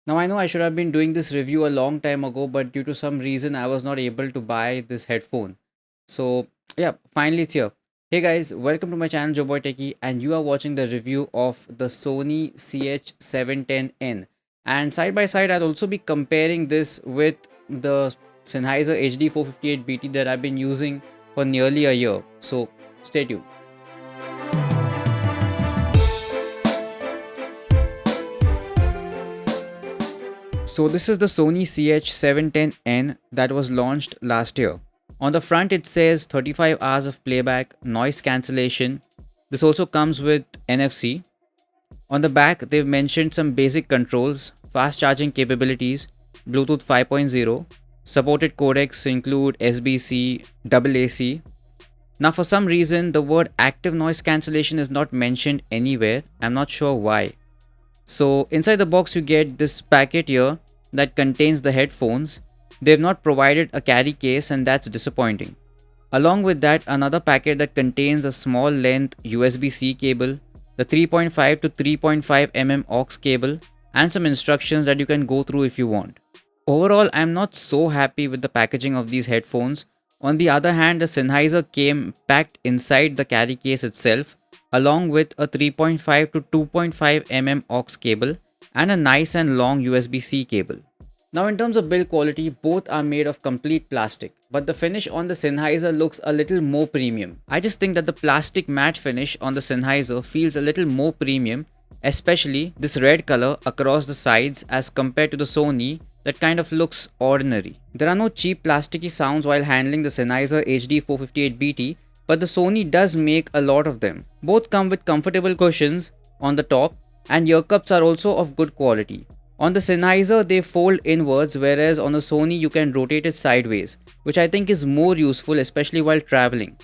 Now I know I should have been doing this review a long time ago, but due to some reason I was not able to buy this headphone. So yeah, finally it's here. Hey guys, welcome to my channel Joboy Techie, and you are watching the review of the Sony CH710N. And side by side, I'll also be comparing this with the Sennheiser HD458BT that I've been using for nearly a year. So stay tuned. So this is the Sony CH710N that was launched last year. On the front it says 35 hours of playback, noise cancellation. This also comes with NFC. On the back they've mentioned some basic controls, fast charging capabilities, Bluetooth 5.0, supported codecs include SBC, AAC. Now for some reason the word active noise cancellation is not mentioned anywhere. I'm not sure why. So inside the box you get this packet here that contains the headphones. They've not provided a carry case and that's disappointing. Along with that, another packet that contains a small length USB-C cable, the 3.5 to 3.5 mm aux cable, and some instructions that you can go through if you want. Overall, I'm not so happy with the packaging of these headphones. On the other hand, the Sennheiser came packed inside the carry case itself, along with a 3.5 to 2.5 mm aux cable and a nice and long USB-C cable. Now in terms of build quality, both are made of complete plastic, but the finish on the Sennheiser looks a little more premium. I just think that the plastic matte finish on the Sennheiser feels a little more premium, especially this red color across the sides as compared to the Sony that kind of looks ordinary. There are no cheap plasticky sounds while handling the Sennheiser HD458BT, but the Sony does make a lot of them. Both come with comfortable cushions on the top and ear cups are also of good quality. On the Sennheiser, they fold inwards, whereas on the Sony, you can rotate it sideways, which I think is more useful, especially while traveling,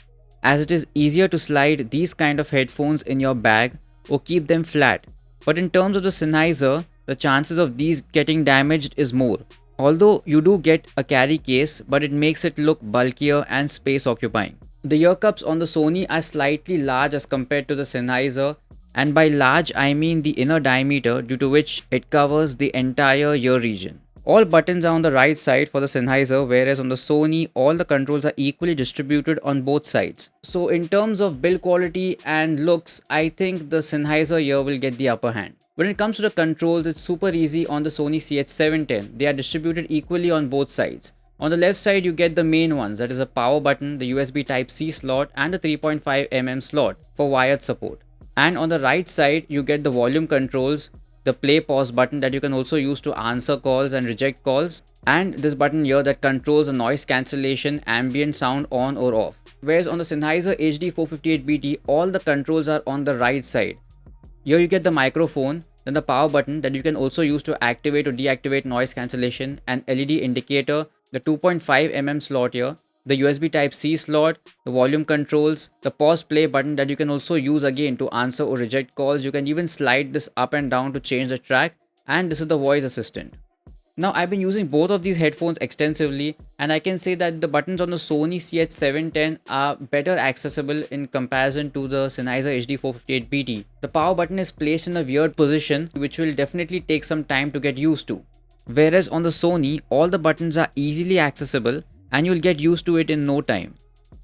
as it is easier to slide these kind of headphones in your bag or keep them flat. But in terms of the Sennheiser, the chances of these getting damaged is more. Although you do get a carry case, but it makes it look bulkier and space occupying. The ear cups on the Sony are slightly large as compared to the Sennheiser, and by large I mean the inner diameter, due to which it covers the entire ear region. All buttons are on the right side for the Sennheiser, whereas on the Sony all the controls are equally distributed on both sides. So in terms of build quality and looks, I think the Sennheiser ear will get the upper hand. When it comes to the controls, it's super easy on the Sony CH710. They are distributed equally on both sides. On the left side you get the main ones, that is a power button, the USB Type-C slot and the 3.5 mm slot for wired support. And on the right side you get the volume controls, the play pause button that you can also use to answer calls and reject calls, and this button here that controls the noise cancellation, ambient sound on or off. Whereas on the Sennheiser HD458BT all the controls are on the right side. Here you get the microphone, then the power button that you can also use to activate or deactivate noise cancellation, an LED indicator, the 2.5 mm slot here, the USB Type-C slot, the volume controls, the pause play button that you can also use again to answer or reject calls. You can even slide this up and down to change the track, and this is the voice assistant. Now I've been using both of these headphones extensively, and I can say that the buttons on the Sony CH710 are better accessible in comparison to the Sennheiser HD458BT. The power button is placed in a weird position which will definitely take some time to get used to. Whereas on the Sony, all the buttons are easily accessible and you'll get used to it in no time.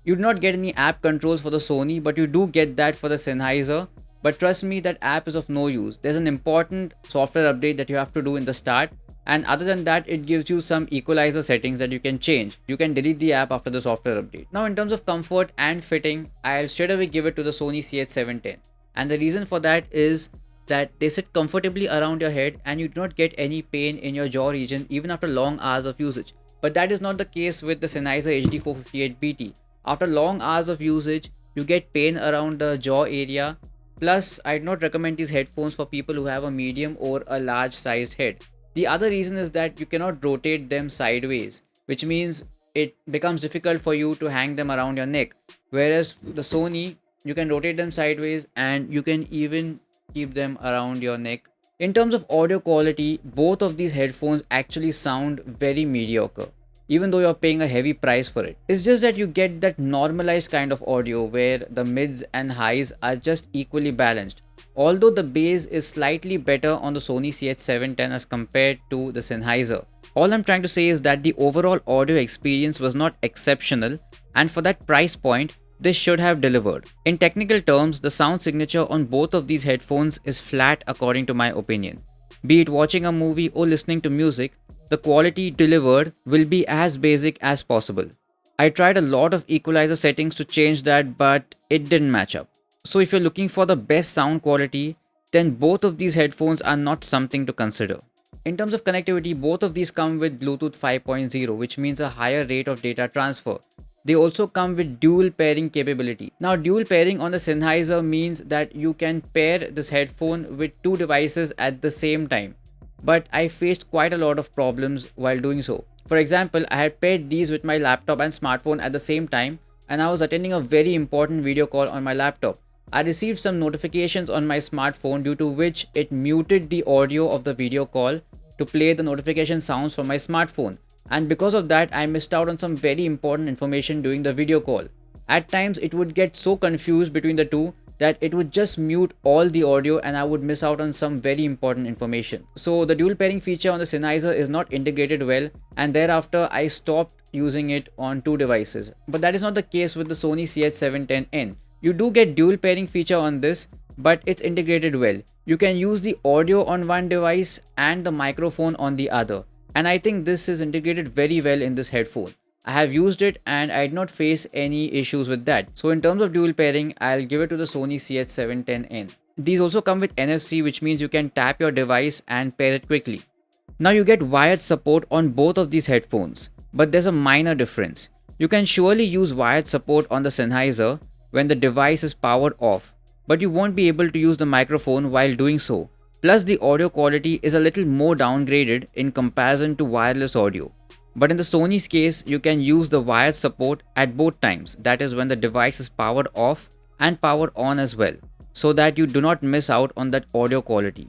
You do not get any app controls for the Sony, but you do get that for the Sennheiser. But trust me, that app is of no use. There's an important software update that you have to do in the start, and other than that it gives you some equalizer settings that you can change. You can delete the app after the software update. Now in terms of comfort and fitting, I'll straight away give it to the Sony CH710, and the reason for that is that they sit comfortably around your head and you do not get any pain in your jaw region even after long hours of usage. But that is not the case with the Sennheiser HD458BT. After long hours of usage, you get pain around the jaw area. Plus, I do not recommend these headphones for people who have a medium or a large sized head. The other reason is that you cannot rotate them sideways, which means it becomes difficult for you to hang them around your neck. Whereas the Sony, you can rotate them sideways and you can even keep them around your neck. In terms of audio quality, both of these headphones actually sound very mediocre, even though you're paying a heavy price for it. It's just that you get that normalized kind of audio where the mids and highs are just equally balanced. although the bass is slightly better on the Sony CH710 as compared to the Sennheiser. All I'm trying to say is that the overall audio experience was not exceptional, and for that price point, this should have delivered. In technical terms, the sound signature on both of these headphones is flat according to my opinion. Be it watching a movie or listening to music, the quality delivered will be as basic as possible. I tried a lot of equalizer settings to change that, but it didn't match up. So if you're looking for the best sound quality, then both of these headphones are not something to consider. In terms of connectivity, both of these come with Bluetooth 5.0, which means a higher rate of data transfer. They also come with dual pairing capability. Now, dual pairing on the Sennheiser means that you can pair this headphone with two devices at the same time. But I faced quite a lot of problems while doing so. For example, I had paired these with my laptop and smartphone at the same time, and I was attending a very important video call on my laptop. I received some notifications on my smartphone, due to which it muted the audio of the video call to play the notification sounds from my smartphone, and because of that I missed out on some very important information during the video call. At times it would get so confused between the two that it would just mute all the audio and I would miss out on some very important information. So the dual pairing feature on the Sennheiser is not integrated well, and thereafter I stopped using it on two devices. But that is not the case with the Sony CH710N. You do get dual pairing feature on this, but it's integrated well. You can use the audio on one device and the microphone on the other, and I think this is integrated very well in this headphone. I have used it and I did not face any issues with that. So in terms of dual pairing, I'll give it to the Sony CH710N. These also come with NFC, which means you can tap your device and pair it quickly. Now you get wired support on both of these headphones, but there's a minor difference. You can surely use wired support on the Sennheiser when the device is powered off, but you won't be able to use the microphone while doing so. Plus the audio quality is a little more downgraded in comparison to wireless audio. But in the Sony's case, you can use the wired support at both times, that is when the device is powered off and powered on as well, so that you do not miss out on that audio quality.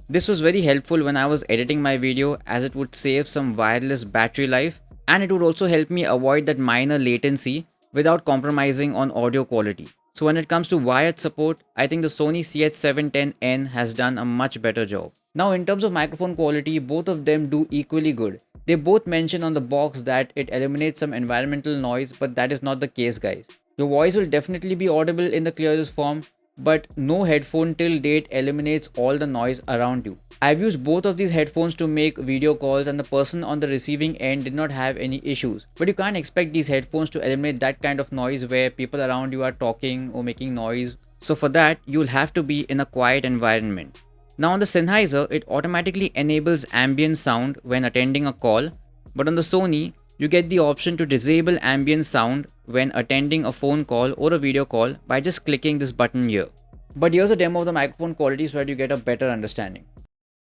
This was very helpful when I was editing my video, as it would save some wireless battery life, and it would also help me avoid that minor latency without compromising on audio quality. So when it comes to wired support, I think the Sony CH710N has done a much better job. Now in terms of microphone quality, both of them do equally good. They both mention on the box that it eliminates some environmental noise, but that is not the case, guys. Your voice will definitely be audible in the clearest form, but no headphone till date eliminates all the noise around you. I've used both of these headphones to make video calls, and the person on the receiving end did not have any issues. But you can't expect these headphones to eliminate that kind of noise where people around you are talking or making noise. So for that, you'll have to be in a quiet environment. Now on the Sennheiser, it automatically enables ambient sound when attending a call, but on the Sony, you get the option to disable ambient sound when attending a phone call or a video call by just clicking this button here. But here's a demo of the microphone quality so that you get a better understanding.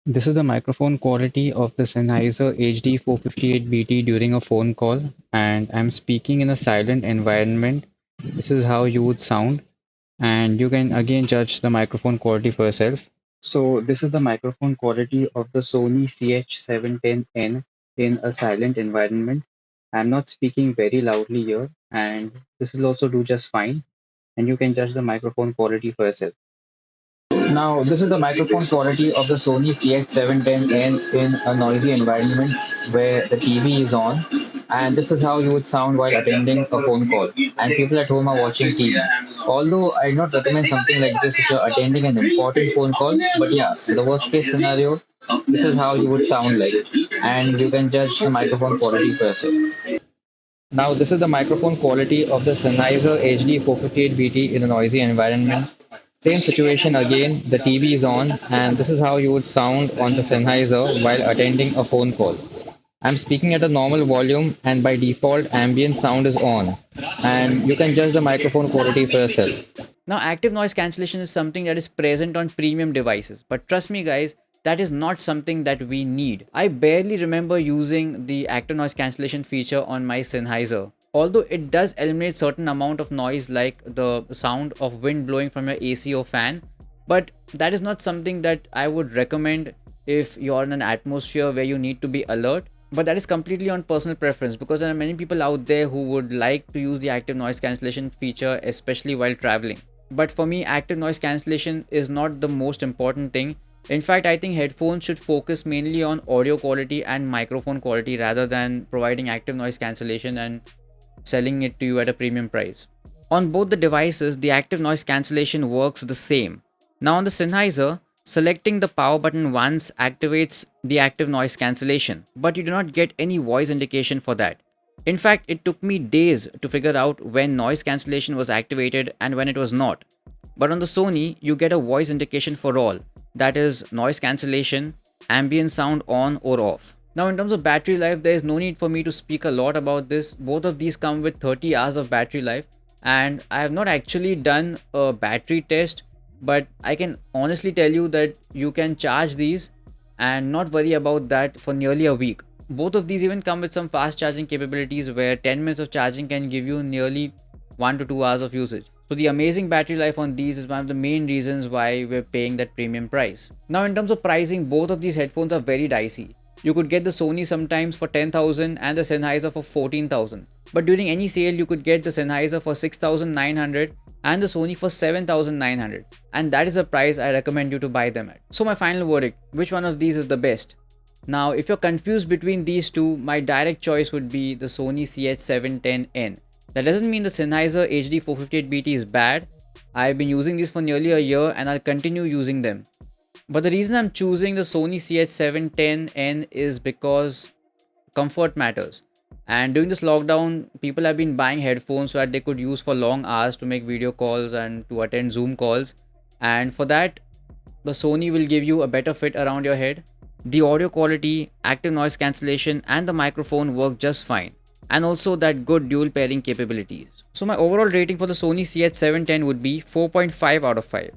This is the microphone quality of the Sennheiser HD458BT during a phone call, and I'm speaking in a silent environment. This is how you would sound, and you can again judge the microphone quality for yourself. So this is the microphone quality of the Sony CH710N in a silent environment. I'm not speaking very loudly here, and this will also do just fine, and you can judge the microphone quality for yourself. Now, this is the microphone quality of the Sony CH710N in a noisy environment where the TV is on. And this is how you would sound while attending a phone call. And people at home are watching TV. Although I do not recommend something like this if you're attending an important phone call. But yeah, the worst case scenario, this is how you would sound like. And you can judge the microphone quality for yourself. Now, this is the microphone quality of the Sennheiser HD458BT in a noisy environment. Same situation again, the TV is on, and this is how you would sound on the Sennheiser while attending a phone call. I'm speaking at a normal volume, and by default, ambient sound is on, and you can judge the microphone quality for yourself. Now active noise cancellation is something that is present on premium devices, but trust me guys, that is not something that we need. I barely remember using the active noise cancellation feature on my Sennheiser. Although it does eliminate certain amount of noise like the sound of wind blowing from your AC or fan, but that is not something that I would recommend if you're in an atmosphere where you need to be alert. But that is completely on personal preference, because there are many people out there who would like to use the active noise cancellation feature, especially while traveling. but for me, active noise cancellation is not the most important thing. In fact, I think headphones should focus mainly on audio quality and microphone quality rather than providing active noise cancellation and selling it to you at a premium price. On both the devices, the active noise cancellation works the same. Now on the Sennheiser, selecting the power button once activates the active noise cancellation, but you do not get any voice indication for that. In fact, it took me days to figure out when noise cancellation was activated and when it was not. But on the Sony, you get a voice indication for all, that is, noise cancellation, ambient sound on or off. Now, in terms of battery life, there is no need for me to speak a lot about this. Both of these come with 30 hours of battery life, and I have not actually done a battery test, but I can honestly tell you that you can charge these and not worry about that for nearly a week. Both of these even come with some fast charging capabilities where 10 minutes of charging can give you nearly 1 to 2 hours of usage. So the amazing battery life on these is one of the main reasons why we're paying that premium price. Now in terms of pricing, both of these headphones are very dicey. You could get the Sony sometimes for 10,000 and the Sennheiser for 14,000. But during any sale, you could get the Sennheiser for 6,900 and the Sony for 7,900. And that is the price I recommend you to buy them at. So my final verdict, which one of these is the best? Now, if you're confused between these two, my direct choice would be the Sony CH710N. That doesn't mean the Sennheiser HD 458BT is bad. I've been using these for nearly a year and I'll continue using them. But the reason I'm choosing the Sony CH710N is because comfort matters. And during this lockdown, people have been buying headphones so that they could use for long hours to make video calls and to attend Zoom calls. And for that, the Sony will give you a better fit around your head. The audio quality, active noise cancellation and the microphone work just fine. And also that good dual pairing capabilities. So my overall rating for the Sony CH710 would be 4.5 out of 5.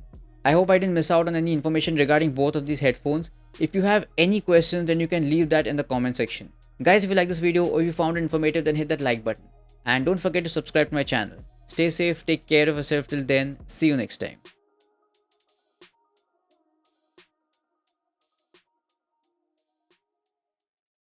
I hope I didn't miss out on any information regarding both of these headphones. If you have any questions, then you can leave that in the comment section. Guys, if you like this video or if you found it informative, then hit that like button. And don't forget to subscribe to my channel. Stay safe, take care of yourself till then. See you next time.